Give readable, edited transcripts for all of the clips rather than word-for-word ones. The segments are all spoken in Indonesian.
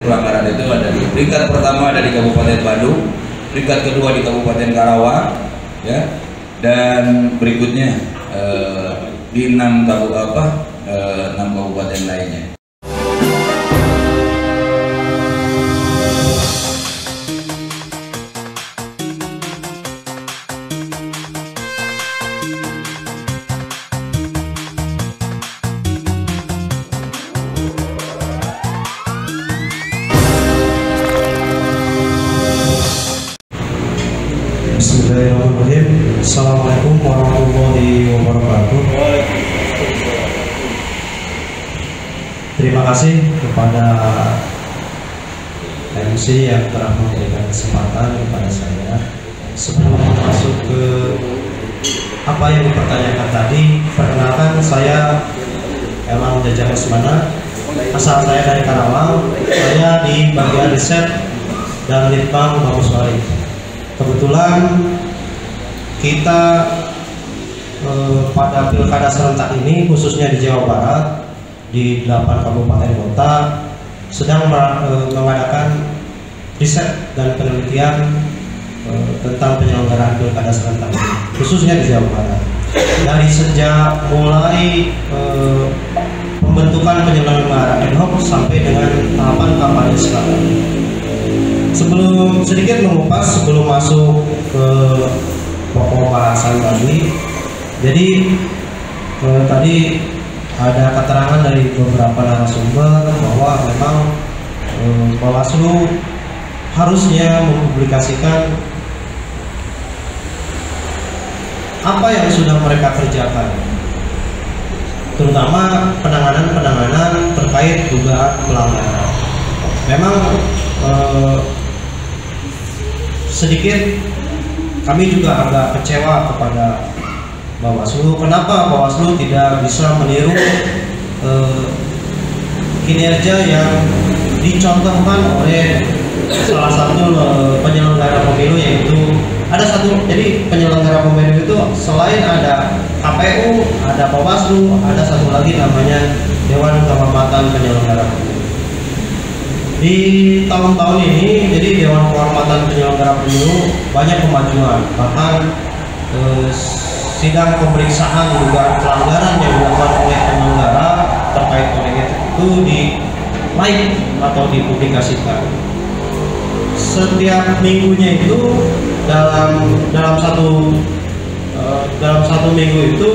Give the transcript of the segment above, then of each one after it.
Pelanggaran itu ada di peringkat pertama ada di Kabupaten Bandung, peringkat kedua di Kabupaten Karawang, ya, dan berikutnya di 6 kabupaten lainnya. Bismillahirrahmanirrahim. Assalamualaikum warahmatullahi wabarakatuh. Terima kasih kepada MC yang telah memberikan kesempatan kepada saya. Sebelum masuk ke apa yang dipertanyakan tadi, perkenalkan saya Elang Jajang Lesmana. Asal saya dari Karawang. Saya di bagian riset dan litbang Mabeswari. Kebetulan kita pada pilkada serentak ini, khususnya di Jawa Barat, di 8 kabupaten kota sedang mengadakan riset dan penelitian tentang penyelenggaraan pilkada serentak ini, khususnya di Jawa Barat. Dari sejak mulai pembentukan penyelenggara ad hoc sampai dengan tahapan kampanye sekarang. Sebelum sedikit mengupas, sebelum masuk ke pokok bahasan tadi, jadi tadi ada keterangan dari beberapa narasumber bahwa memang Bawaslu harusnya mempublikasikan apa yang sudah mereka kerjakan, terutama penanganan terkait dugaan pelanggaran. Memang sedikit kami juga agak kecewa kepada Bawaslu. Kenapa Bawaslu tidak bisa meniru kinerja yang dicontohkan oleh salah satu penyelenggara pemilu, yaitu ada satu, jadi penyelenggara pemilu itu selain ada KPU, ada Bawaslu, ada satu lagi namanya Dewan Kehormatan Penyelenggara Pemilu. Di tahun-tahun ini, jadi Dewan Kehormatan Penyelenggara Pemilu banyak kemajuan, bahkan sidang pemeriksaan dugaan pelanggaran yang dilakukan oleh penyelenggara terkait kode etik itu di live atau dipublikasikan. Setiap minggunya itu dalam satu minggu itu,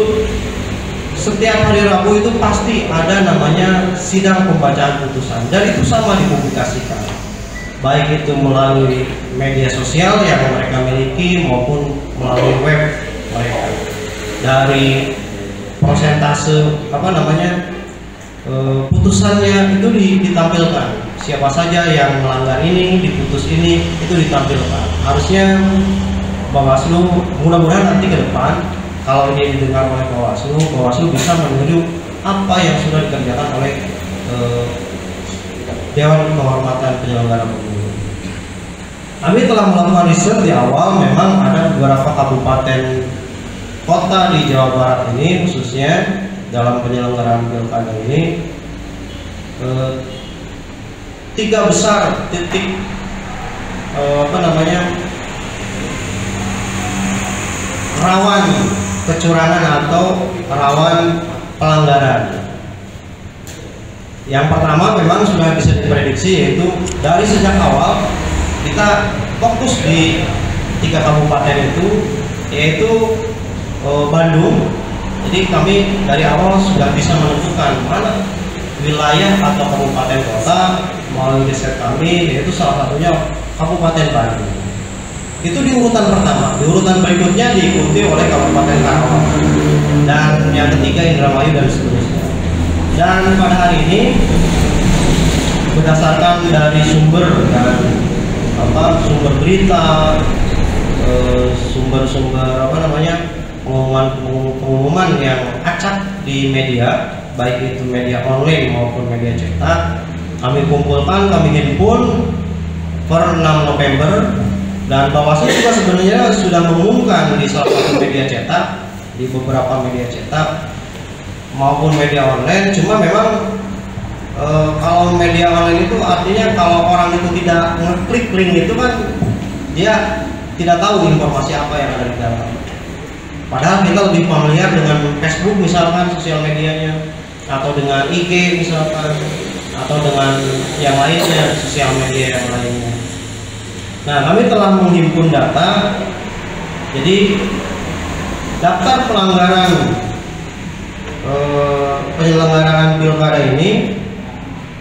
setiap hari Rabu itu pasti ada namanya sidang pembacaan putusan, dan itu sama dipublikasikan, baik itu melalui media sosial yang mereka miliki maupun melalui web mereka. Dari persentase putusannya itu ditampilkan, siapa saja yang melanggar ini, diputus ini, itu ditampilkan. Harusnya Bawaslu, mudah-mudahan nanti ke depan kalau ini didengar oleh Bawaslu bisa meniru apa yang sudah dikerjakan oleh Dewan Kehormatan Penyelenggara Pemilu. Kami telah melakukan riset di awal. Memang ada beberapa kabupaten kota di Jawa Barat ini, khususnya dalam penyelenggaraan pilkada ini, 3 besar titik rawan kecurangan atau rawan pelanggaran. Yang pertama memang sudah bisa diprediksi, yaitu dari sejak awal kita fokus di 3 kabupaten itu, yaitu Bandung. Jadi kami dari awal sudah bisa menentukan mana wilayah atau kabupaten kota melalui riset kami, yaitu salah satunya Kabupaten Bandung. Itu di urutan pertama. Di urutan berikutnya diikuti oleh Kabupaten Karawang, dan yang ketiga Indramayu, dan seterusnya. Dan pada hari ini, berdasarkan dari sumber berita, sumber pengumuman yang acak di media, baik itu media online maupun media cetak, kami kumpulkan, kami himpun per 6 November. Dan Bawaslu juga sebenarnya sudah mengumumkan di salah satu media cetak, di beberapa media cetak maupun media online. Cuma memang kalau media online itu artinya kalau orang itu tidak ngeklik link itu kan dia tidak tahu informasi apa yang ada di dalam. Padahal kita lebih familiar dengan Facebook misalkan sosial medianya, atau dengan IG misalkan, atau dengan yang lainnya sosial media yang lainnya. Nah, kami telah menghimpun data. Jadi daftar pelanggaran penyelenggaraan pilkada ini,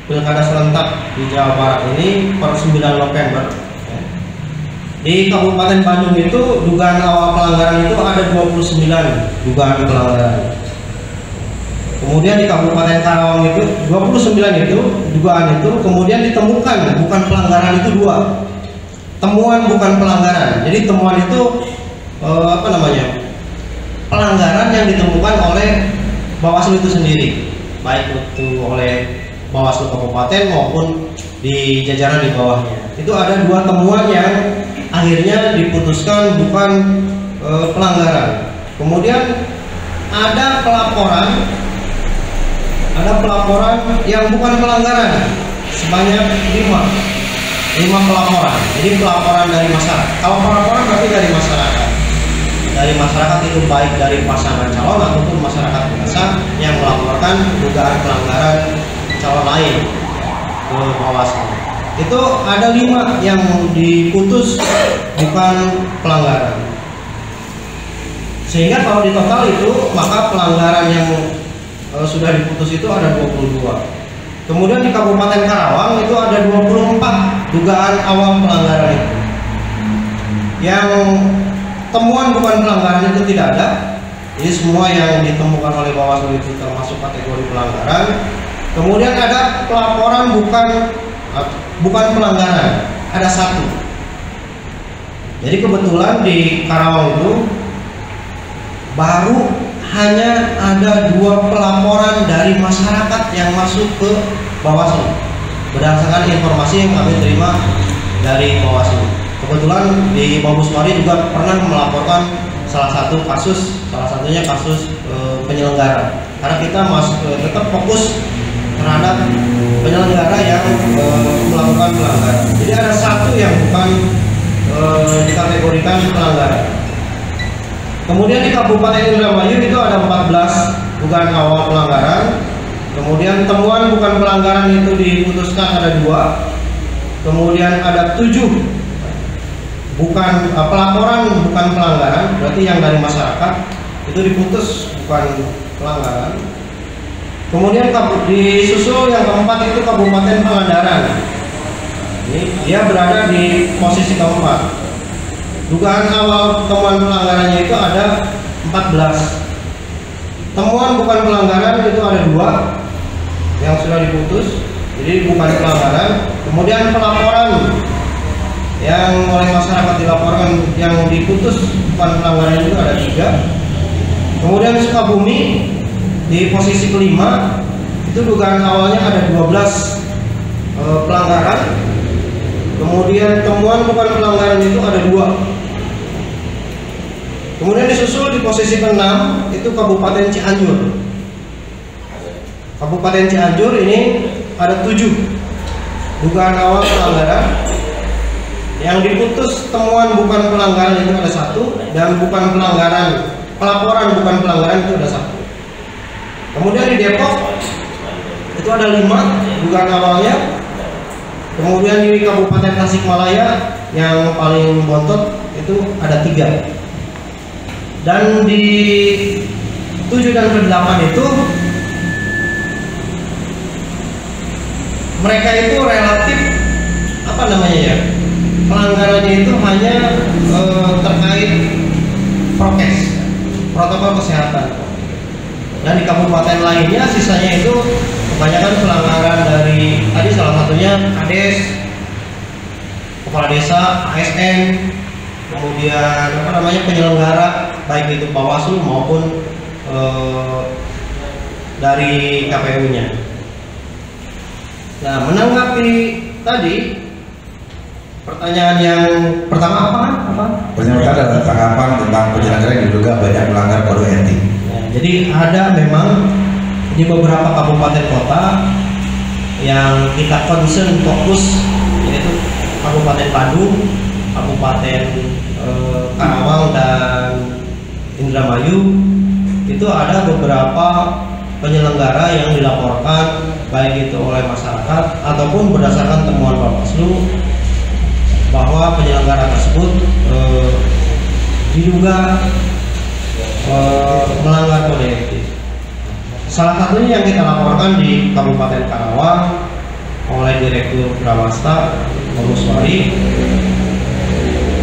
pilkada serentak di Jawa Barat ini per 9 November. Di Kabupaten Bandung itu dugaan awal pelanggaran itu ada 29 dugaan pelanggaran. Kemudian di Kabupaten Karawang itu 29 itu dugaan itu, kemudian ditemukan bukan pelanggaran itu 2. Temuan bukan pelanggaran. Jadi temuan itu pelanggaran yang ditemukan oleh Bawaslu itu sendiri, baik itu oleh Bawaslu Kabupaten maupun di jajaran di bawahnya. Itu ada 2 temuan yang akhirnya diputuskan bukan pelanggaran. Kemudian ada pelaporan yang bukan pelanggaran sebanyak 5 pelaporan. Jadi pelaporan dari masyarakat. Kalau pelaporan berarti dari masyarakat. Dari masyarakat itu baik dari pasangan calon ataupun masyarakat biasa yang melaporkan dugaan pelanggaran calon lain ke Bawaslu. Itu ada 5 yang diputus bukan pelanggaran. Sehingga kalau di total itu maka pelanggaran yang sudah diputus itu ada 22. Kemudian di Kabupaten Karawang itu ada 24 dugaan awal pelanggaran itu. Yang temuan bukan pelanggaran itu tidak ada. Jadi semua yang ditemukan oleh Bawaslu itu termasuk kategori pelanggaran. Kemudian ada pelaporan bukan pelanggaran, ada 1. Jadi kebetulan di Karawang itu baru hanya ada 2 pelaporan dari masyarakat yang masuk ke Bawaslu berdasarkan informasi yang kami terima dari Bawaslu. Kebetulan di Mabuswari juga pernah melaporkan salah satunya kasus penyelenggara, karena kita tetap fokus terhadap penyelenggara yang melakukan pelanggaran. Jadi ada 1 yang bukan dikategorikan pelanggaran. Kemudian di Kabupaten Indramayu itu ada 14 dugaan awal pelanggaran. Kemudian temuan bukan pelanggaran itu diputuskan ada 2. Kemudian ada 7 pelaporan bukan pelanggaran, berarti yang dari masyarakat itu diputus bukan pelanggaran. Kemudian disusul yang keempat itu Kabupaten Pangandaran. Ini dia berada di posisi keempat. Dugaan awal temuan pelanggarannya itu ada 14. Temuan bukan pelanggaran itu ada 2 yang sudah diputus, jadi bukan pelanggaran. Kemudian pelaporan yang oleh masyarakat dilaporkan yang diputus bukan pelanggaran itu ada 3. Kemudian Sukabumi di posisi kelima itu dugaan awalnya ada 12 pelanggaran. Kemudian temuan bukan pelanggaran itu ada 2. Kemudian disusul di posisi ke-6 itu Kabupaten Cianjur. Kabupaten Cianjur ini ada 7 dugaan awal pelanggaran. Yang diputus temuan bukan pelanggaran itu ada 1, dan bukan pelanggaran, pelaporan bukan pelanggaran itu ada 1. Kemudian di Depok itu ada 5 dugaan awalnya. Kemudian di Kabupaten Tasikmalaya yang paling bontot itu ada 3. Dan di 7 dan ke-8 itu mereka itu relatif pelanggarannya itu hanya terkait prokes, protokol kesehatan. Dan di kabupaten lainnya sisanya itu kebanyakan pelanggaran dari tadi salah satunya Kades, kepala desa, ASN, kemudian penyelenggara baik itu Bawaslu maupun dari KPU-nya. Nah, menanggapi tadi pertanyaan yang pertama apa? Pertanyaan adalah tanggapan tentang penyelenggara yang diduga banyak melanggar kode etik. Nah, jadi ada memang di beberapa kabupaten kota yang kita concern fokus, yaitu Kabupaten Bandung, Kabupaten Karawang dan Indramayu. Itu ada beberapa penyelenggara yang dilaporkan baik itu oleh masyarakat ataupun berdasarkan temuan Bawaslu bahwa penyelenggara tersebut diduga melanggar kode etik. Salah satunya yang kita laporkan di Kabupaten Karawang oleh Direktur Brawasta Komuswari.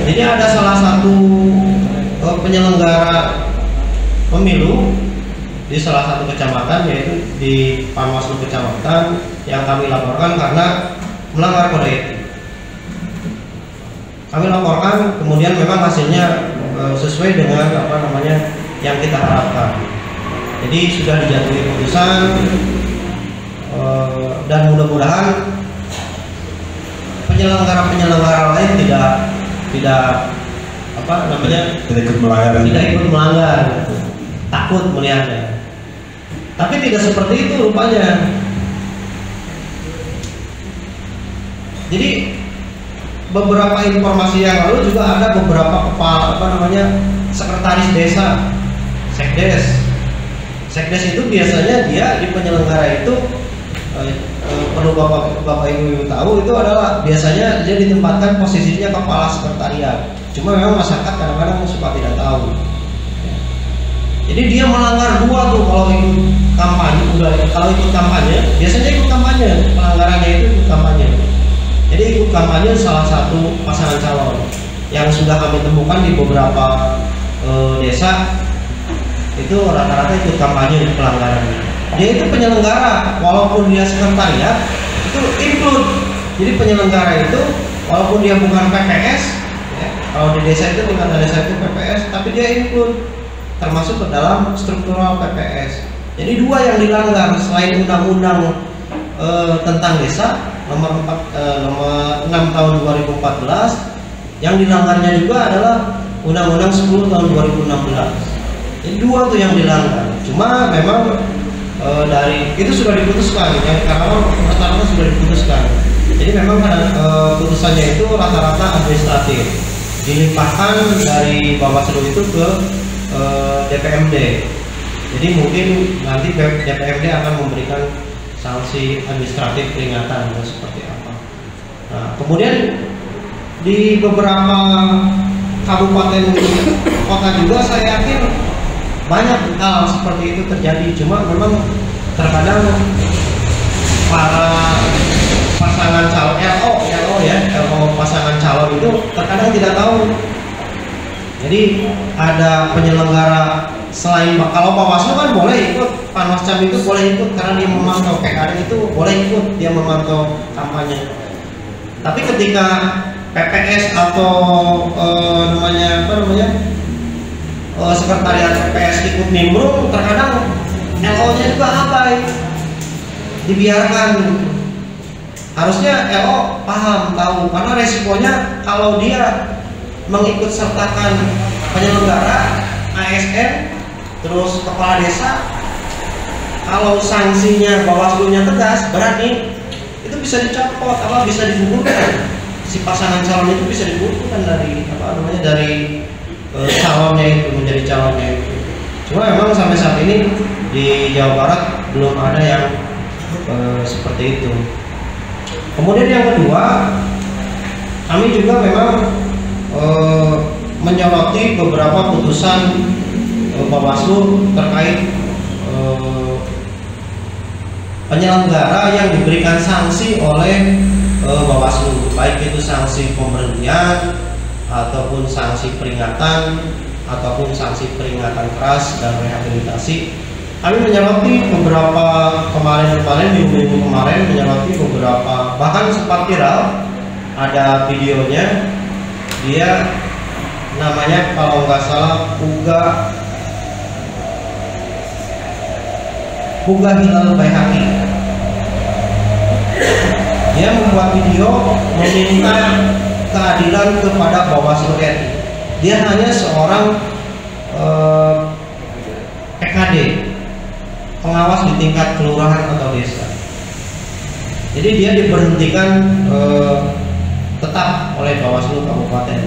Jadi ada salah satu penyelenggara pemilu di salah satu kecamatan, yaitu di Panwaslu kecamatan, yang kami laporkan karena melanggar kode etik. Kami laporkan, kemudian memang hasilnya sesuai dengan yang kita harapkan. Jadi sudah dijatuhi putusan dan mudah-mudahan penyelenggara lain tidak ikut melanggar, takut melihatnya. Tapi tidak seperti itu rupanya. Jadi beberapa informasi yang lalu juga ada beberapa kepala sekretaris desa, sekdes. Sekdes itu biasanya dia di penyelenggara itu perlu bapak ibu tahu, itu adalah biasanya dia ditempatkan posisinya kepala sekretariat. Cuma memang masyarakat kadang-kadang suka tidak tahu. Jadi dia melanggar dua tuh kalau ikut kampanye. Kalau ikut kampanye biasanya ikut kampanye, pelanggarannya itu ikut kampanye. Jadi ikut kampanye salah satu pasangan calon yang sudah kami temukan di beberapa desa, itu rata-rata ikut kampanye pelanggarannya. Dia itu penyelenggara, walaupun dia sekretariat itu include. Jadi penyelenggara itu walaupun dia bukan PPS, ya, kalau di desa itu tingkat desa itu PPS, tapi dia include termasuk ke dalam struktural PPS. Jadi dua yang dilanggar selain undang-undang tentang desa nomor 6 tahun 2014, yang dilanggarnya juga adalah undang-undang 10 tahun 2016. Jadi dua tuh yang dilanggar. Cuma memang dari itu sudah diputuskan, ya, karena rata-rata sudah diputuskan. Jadi memang putusannya itu rata-rata administratif, dilimpahkan dari Bawaslu itu ke DPMD. Jadi mungkin nanti DPMD akan memberikan sanksi administratif peringatan atau seperti apa. Nah, kemudian di beberapa kabupaten kota juga saya yakin banyak hal seperti itu terjadi. Cuma memang terkadang para pasangan calon LO pasangan calon itu terkadang tidak tahu. Jadi ada penyelenggara selain kalau Bawaslu kan boleh ikut, Panwascam itu boleh ikut karena dia memantau, PKD itu boleh ikut, dia memantau kampanye. Tapi ketika PPS atau sekretariat PPS ikut nimbrung, terkadang LO-nya juga abai, dibiarkan. Harusnya LO paham, tahu, karena resikonya kalau dia mengikut sertakan penyelenggara, ASN, terus kepala desa, kalau sanksinya Bawaslu-nya tegas, berani, itu bisa dicopot, bisa digugurkan. Si pasangan calon itu bisa digugurkan dari calonnya itu menjadi calonnya itu. Cuma memang sampai saat ini di Jawa Barat belum ada yang seperti itu. Kemudian yang kedua, kami juga memang menyoroti beberapa putusan Bawaslu terkait penyelenggara yang diberikan sanksi oleh Bawaslu, baik itu sanksi pemberhentian ataupun sanksi peringatan ataupun sanksi peringatan keras dan rehabilitasi. Kami menyoroti beberapa kemarin minggu kemarin menyoroti beberapa, bahkan sempat viral ada videonya. Dia namanya kalau nggak salah Puga Hilal Baihaqi. Dia membuat video meminta keadilan kepada Bawaslu RI. Dia hanya seorang PKD, pengawas di tingkat kelurahan atau desa. Jadi dia diberhentikan tetap oleh Bawaslu Kabupaten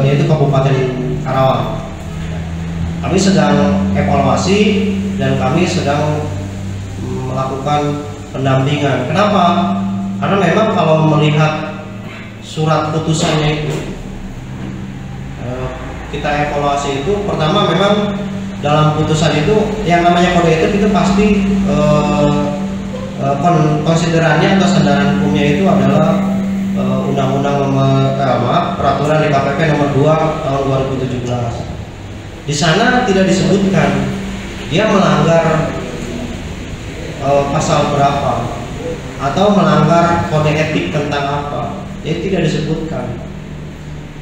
yaitu Kabupaten Karawang. Kami sedang evaluasi dan kami sedang melakukan pendampingan. Kenapa? Karena memang kalau melihat surat putusannya itu, kita evaluasi itu, pertama memang dalam putusan itu yang namanya kode etik itu pasti konsiderannya atau sandaran hukumnya itu adalah Undang-Undang Peraturan DKPP nomor 2 tahun 2017. Di sana tidak disebutkan dia melanggar pasal berapa atau melanggar kode etik tentang apa, jadi tidak disebutkan.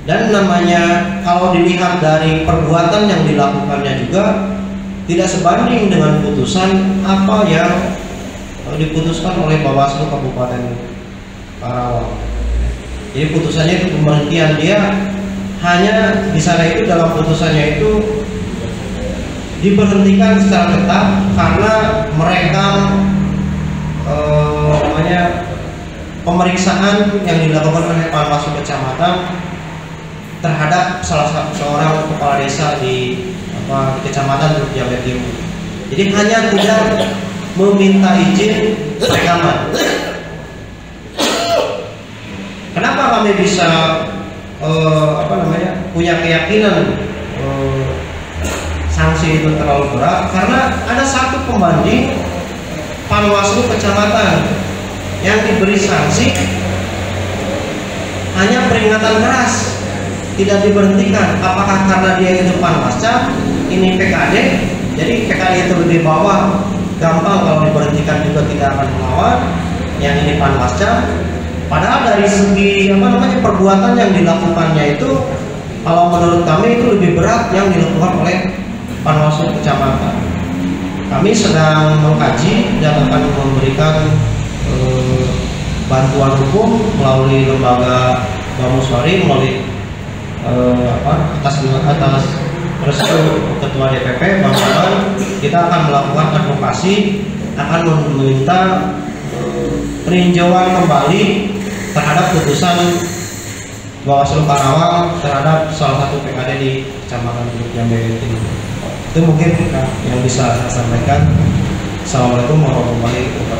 Dan namanya kalau dilihat dari perbuatan yang dilakukannya juga tidak sebanding dengan putusan apa yang diputuskan oleh Bawaslu Kabupaten Karawang. Jadi putusannya itu pemberhentian dia hanya di sana itu, dalam putusannya itu diberhentikan secara tetap karena merekam pemeriksaan yang dilakukan oleh Panwaslu Kecamatan terhadap seorang kepala desa di Kecamatan Teluk Jambe Timur. Jadi hanya tidak meminta izin rekaman. Kenapa kami bisa punya keyakinan sanksi itu terlalu berat? Karena ada satu pembanding Panwaslu Kecamatan yang diberi sanksi hanya peringatan keras, tidak diberhentikan. Apakah karena dia itu Panwascam, ini PKD, jadi PKD itu lebih bawah, gampang kalau diberhentikan juga tidak akan melawan. Yang ini Panwascam. Padahal dari segi perbuatan yang dilakukannya itu, kalau menurut kami itu lebih berat yang dilakukan oleh Panwaslu Kecamatan. Kami sedang mengkaji dan akan memberikan bantuan hukum melalui lembaga Bamuswari, melalui atas restu Ketua DPP Bang Saban. Kita akan melakukan advokasi, akan meminta peninjauan kembali terhadap putusan Bawaslu Karawang terhadap salah satu PKD di Kecamatan Teluk Jambe Timur. Itu mungkin yang bisa saya sampaikan. Assalamualaikum warahmatullahi wabarakatuh.